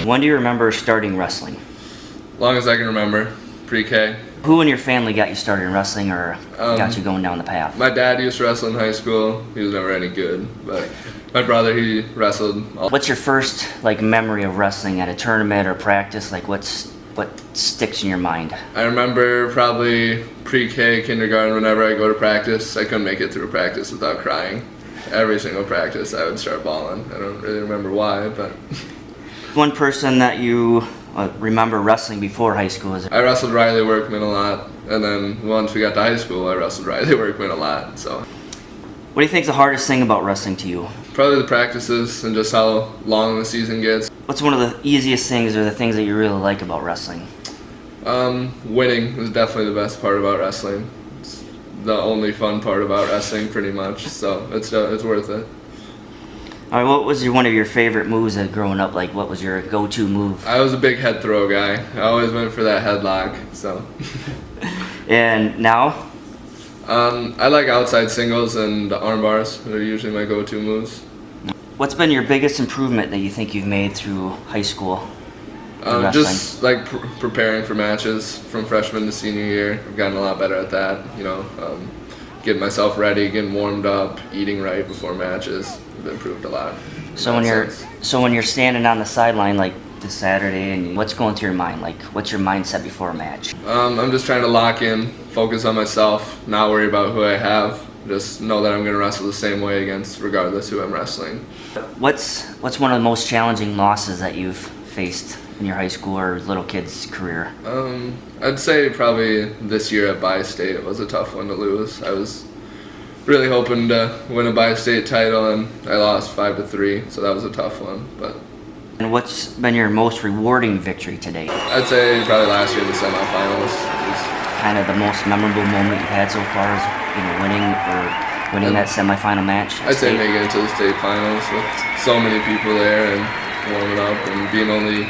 When do you remember starting wrestling? Long as I can remember, pre-K. Who in your family got you started in wrestling or got you going down the path? My dad used to wrestle in high school. He was never any good, but my brother, he wrestled. What's your first memory of wrestling at a tournament or practice? What sticks in your mind? I remember probably pre-K, kindergarten, whenever I go to practice, I couldn't make it through practice without crying. Every single practice I would start bawling. I don't really remember why, but... One person that you remember wrestling before high school is... I wrestled Riley Workman a lot, and then once we got to high school, I wrestled Riley Workman a lot, so... What do you think is the hardest thing about wrestling to you? Probably the practices and just how long the season gets. What's one of the easiest things or the things that you really like about wrestling? Winning is definitely the best part about wrestling. It's the only fun part about wrestling, pretty much, so it's worth it. All right, what was one of your favorite moves growing up? What was your go-to move? I was a big head throw guy. I always went for that headlock, so. And now? I like outside singles and arm bars. They're usually my go-to moves. What's been your biggest improvement that you think you've made through high school? Just preparing for matches from freshman to senior year. I've gotten a lot better at that. Getting myself ready, getting warmed up, eating right before matches. I've improved a lot. So when you're standing on the sideline this Saturday, and what's going through your mind? What's your mindset before a match? I'm just trying to lock in, focus on myself, not worry about who I have. Just know that I'm going to wrestle the same way against regardless who I'm wrestling. What's one of the most challenging losses that you've faced in your high school or little kid's career? I'd say probably this year at Bi-State was a tough one to lose. I was really hoping to win a Bi-State title, and I lost 5-3, so that was a tough one. And what's been your most rewarding victory to date? I'd say probably last year in the semifinals. It was kind of the most memorable moment you've had so far is winning that semifinal match? I'd say making it to the state finals with so many people there and warming up and being only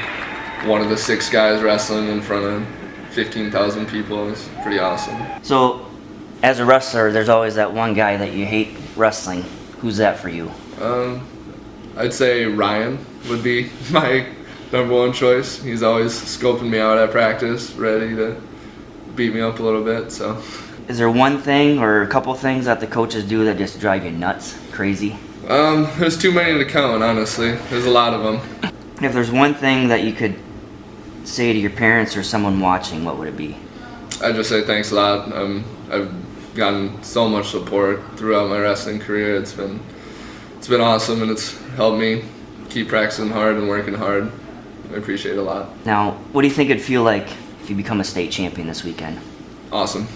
one of the 6 guys wrestling in front of 15,000 people is pretty awesome. So, as a wrestler, there's always that one guy that you hate wrestling. Who's that for you? I'd say Ryan would be my #1 choice. He's always scoping me out at practice, ready to beat me up a little bit, so. Is there one thing or a couple things that the coaches do that just drive you nuts, crazy? There's too many to count, honestly. There's a lot of them. If there's one thing that you could say to your parents or someone watching, what would it be? I'd just say thanks a lot. I've gotten so much support throughout my wrestling career. It's been awesome, and it's helped me keep practicing hard and working hard. I appreciate it a lot. Now, what do you think it'd feel like if you become a state champion this weekend? Awesome.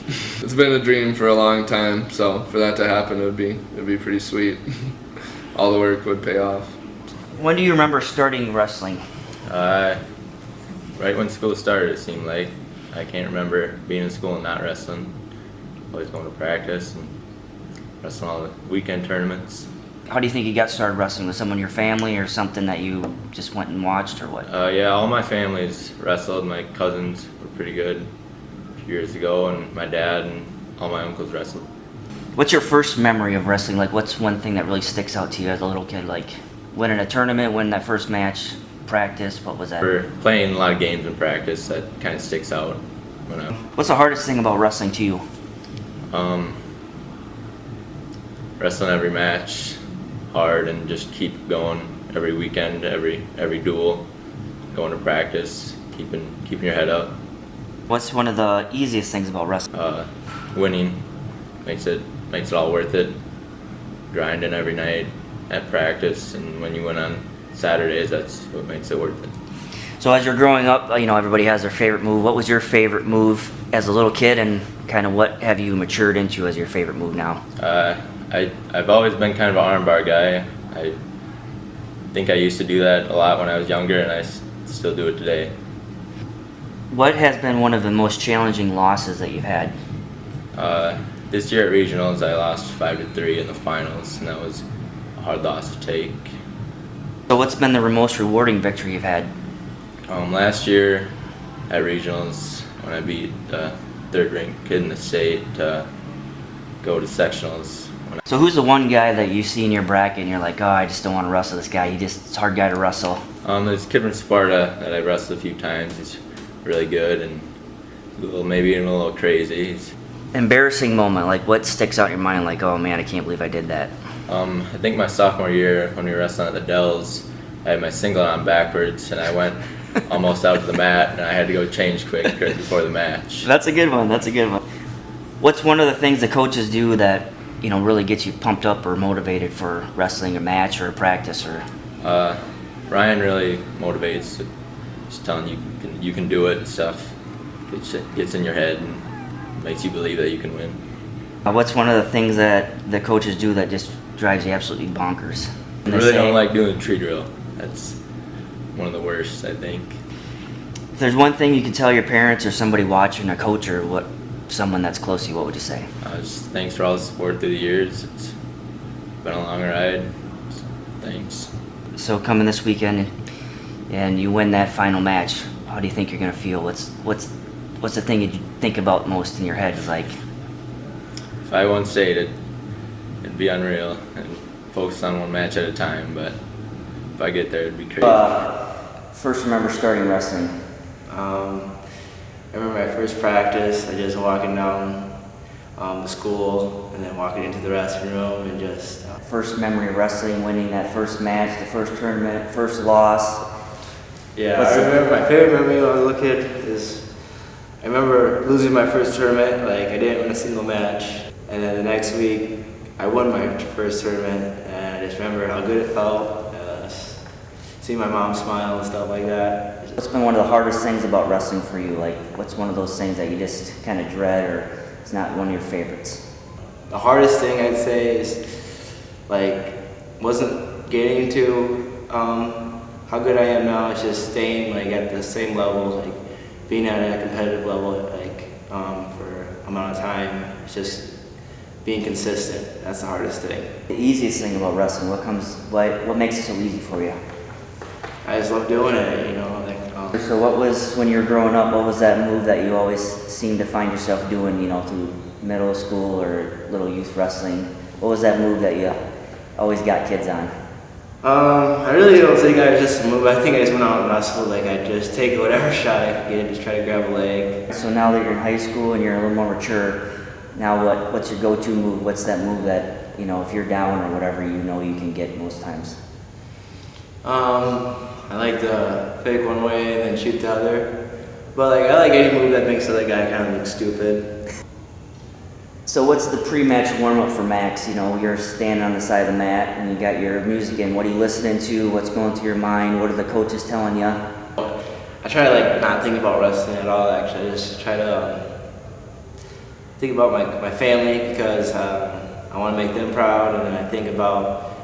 It's been a dream for a long time, so for that to happen, it'd be pretty sweet. All the work would pay off. When do you remember starting wrestling? Right when school started, it seemed like. I can't remember being in school and not wrestling. Always going to practice and wrestling all the weekend tournaments. How do you think you got started wrestling? Was someone in your family or something that you just went and watched, or what? Yeah, all my family's wrestled. My cousins were pretty good a few years ago, and my dad and all my uncles wrestled. What's your first memory of wrestling? What's one thing that really sticks out to you as a little kid? Winning a tournament, winning that first match, practice, what was that? We're playing a lot of games in practice. That kind of sticks out. What's the hardest thing about wrestling to you? Wrestling every match hard and just keep going every weekend, every duel, going to practice, keeping your head up. What's one of the easiest things about wrestling? Winning makes it all worth it. Grinding every night at practice, and when you win on Saturdays, that's what makes it worth it. So as you're growing up, everybody has their favorite move. What was your favorite move as a little kid, and kind of what have you matured into as your favorite move now? I've always been kind of an armbar guy. I think I used to do that a lot when I was younger, and I still do it today. What has been one of the most challenging losses that you've had? This year at regionals, I lost 5-3 in the finals, and that was a hard loss to take. So what's been the most rewarding victory you've had? Last year at regionals, when I beat the third-ranked kid in the state to go to sectionals, So who's the one guy that you see in your bracket and you're like, oh, I just don't want to wrestle this guy. It's a hard guy to wrestle. There's a kid from Sparta that I wrestled a few times. He's really good and maybe even a little crazy. Embarrassing moment, like what sticks out in your mind? Like, oh man, I can't believe I did that. I think my sophomore year when we were wrestling at the Dells, I had my singlet on backwards and I went almost out to the mat and I had to go change quick right before the match. That's a good one. What's one of the things the coaches do that really gets you pumped up or motivated for wrestling a match or a practice? Or Ryan really motivates, just telling you can do it and stuff. Gets in your head and makes you believe that you can win. What's one of the things that the coaches do that just drives you absolutely bonkers? I really don't like doing tree drill. That's one of the worst, I think. If there's one thing you can tell your parents or somebody watching, a coach or someone that's close to you, what would you say? Just thanks for all the support through the years. It's been a long ride. So thanks. So coming this weekend and you win that final match, how do you think you're gonna feel? What's the thing you think about most in your head? Is like, if I won state, it'd be unreal and focus on one match at a time. But if I get there, it'd be crazy. First remember starting wrestling. I remember my first practice. I just walking down the school and then walking into the restroom room and just. First memory of wrestling, winning that first match, the first tournament, first loss. Yeah, I remember my favorite memory when I was a little kid is I remember losing my first tournament. Like I didn't win a single match, and then the next week I won my first tournament, and I just remember how good it felt. Seeing my mom smile and stuff like that. What's been one of the hardest things about wrestling for you? Like, what's one of those things that you just kind of dread or it's not one of your favorites? The hardest thing I'd say is, like, wasn't getting to how good I am now. It's just staying, like, at the same level, like, being at a competitive level, like, for amount of time. It's just being consistent. That's the hardest thing. The easiest thing about wrestling, what makes it so easy for you? I just love doing it, So what was, when you were growing up, what was that move that you always seemed to find yourself doing, through middle school or little youth wrestling? What was that move that you always got kids on? I really don't think I just moved. I think I just went out and wrestled. Like I just take whatever shot I could get, just try to grab a leg. So now that you're in high school and you're a little more mature, now what's your go-to move? What's that move that, if you're down or whatever, you can get most times? I like to fake one way and then shoot the other. But I like any move that makes the other guy kind of look stupid. So what's the pre-match warm-up for Max? You're standing on the side of the mat and you got your music in. What are you listening to? What's going through your mind? What are the coaches telling you? I try to not think about wrestling at all, actually. I just try to think about my family because I want to make them proud, and then I think about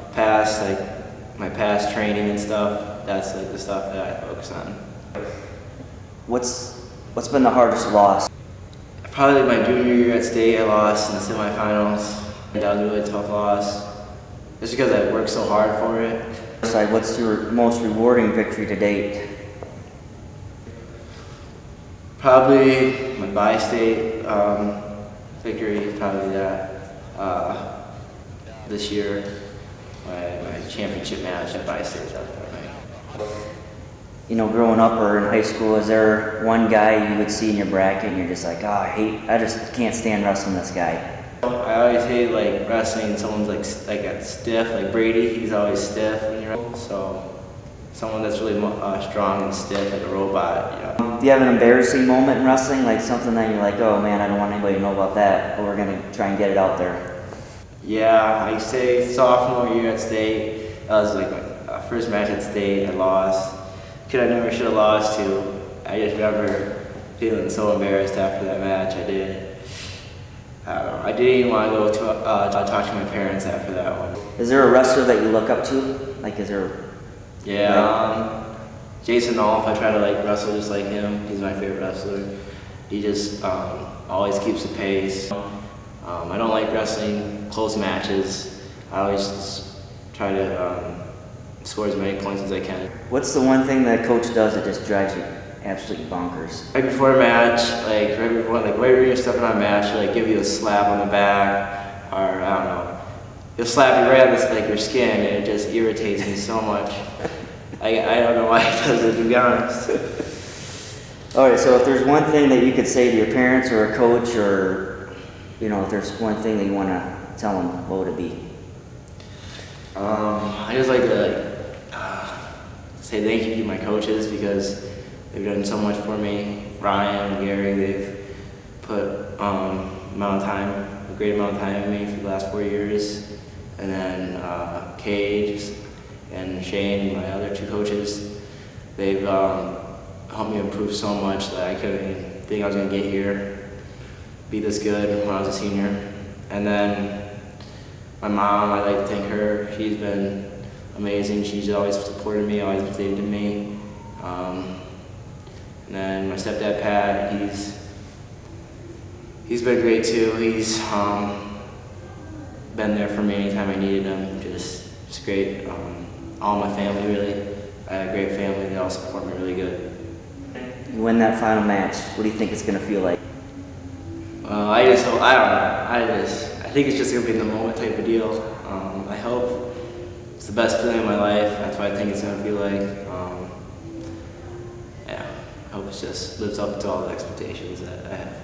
my past training and stuff. That's the stuff that I focus on. What's been the hardest loss? Probably my junior year at state, I lost in the semifinals. That was a really tough loss. Just because I worked so hard for it. What's your most rewarding victory to date? Probably my bi-state victory, probably that. This year, my championship match at bi-state. Growing up or in high school, is there one guy you would see in your bracket and you're just like, I just can't stand wrestling this guy? I always hate wrestling someone's like stiff, like Brady. He's always stiff when you're so someone that's really strong and stiff, like a robot. Do you have an embarrassing moment in wrestling, like something that you're like, oh man, I don't want anybody to know about that, but we're gonna try and get it out there? Yeah, I say sophomore year at state. That was my first match at state. I lost. Kid I never should have lost to. I just remember feeling so embarrassed after that match. I didn't even want to go to talk to my parents after that one. Is there a wrestler that you look up to? Like, is there? Yeah, Jason Nolf. I try to wrestle just like him. He's my favorite wrestler. He just always keeps the pace. I don't like wrestling close matches. I always just try to score as many points as I can. What's the one thing that coach does that just drives you absolutely bonkers? Right before a match, right when you're stepping on a match, give you a slap on the back, or I don't know, he'll slap you right on this, like your skin, and it just irritates me so much. I don't know why he does it, to be honest. All right, so if there's one thing that you could say to your parents or a coach, or if there's one thing that you want to tell them, what would it be? I just like to say thank you to my coaches because they've done so much for me. Ryan and Gary, they've put a great amount of time in me for the last 4 years. And then Cage and Shane, my other 2 coaches, they've helped me improve so much that I couldn't even think I was going to get here, be this good when I was a senior. And then my mom, I'd like to thank her. She's been amazing. She's always supported me, always believed in me. And then my stepdad, Pat, he's been great too. He's been there for me anytime I needed him. Just great. All my family, really. I have a great family. They all support me really good. You win that final match. What do you think it's going to feel like? I don't know. I think it's just going to be in the moment type of deal. I hope it's the best feeling of my life. That's what I think it's going to feel like. Yeah, I hope it just lives up to all the expectations that I have.